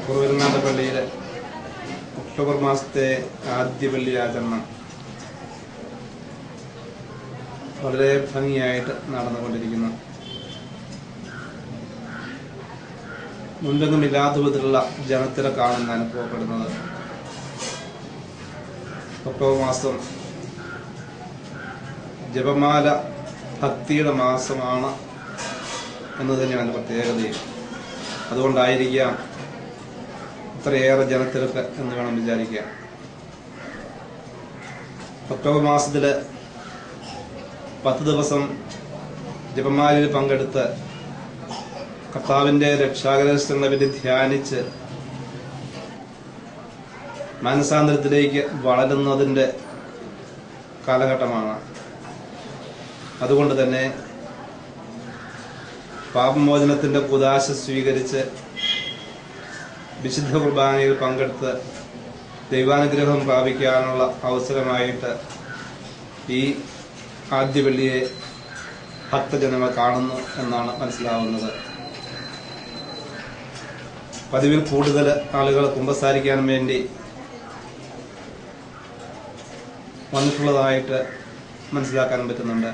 കുറവരങ്ങാണ്ട പള്ളിയിലെ ഒക്ടോബർ മാസത്തെ ആദ്യ വെള്ളിയാചരണം വളരെ ഭംഗിയായിട്ട് നടന്നുകൊണ്ടിരിക്കുന്നു. മുൻപെങ്ങുമില്ലാത്ത വിധത്തിലുള്ള ജനത്തിരക്കാണ് ഇന്ന് അനുഭവപ്പെടുന്നത്. ഒക്ടോബർ മാസം ജപമാല ഭക്തിയുടെ മാസമാണ് എന്ന് തന്നെയാണ് പ്രത്യേകതയും. അതുകൊണ്ടായിരിക്കാം ഇത്രയേറെ ജനത്തിരക്ക് എന്ന് വേണം വിചാരിക്കാം. ഒക്ടോബർ മാസത്തില് 10 ദിവസം ജപമാലയിൽ പങ്കെടുത്ത് കർത്താവിന്റെ രക്ഷാകരസ്ഥങ്ങളെ പറ്റി ധ്യാനിച്ച് മാനസാന്തരത്തിലേക്ക് വളരുന്നതിന്റെ കാലഘട്ടമാണ്. അതുകൊണ്ട് തന്നെ പാപമോചനത്തിന്റെ കുദാശ സ്വീകരിച്ച് വിശുദ്ധ കുർബാനയിൽ പങ്കെടുത്ത് ദൈവാനുഗ്രഹം പ്രാപിക്കാനുള്ള അവസരമായിട്ട് ഈ ആദ്യ വെള്ളിയെ ഭക്തജനങ്ങൾ കാണുന്നു എന്നാണ് മനസ്സിലാവുന്നത്. പതിവിൽ കൂടുതൽ ആളുകൾ കുമ്പസാരിക്കാൻ വേണ്ടി വന്നിട്ടുള്ളതായിട്ട് മനസ്സിലാക്കാൻ പറ്റുന്നുണ്ട്.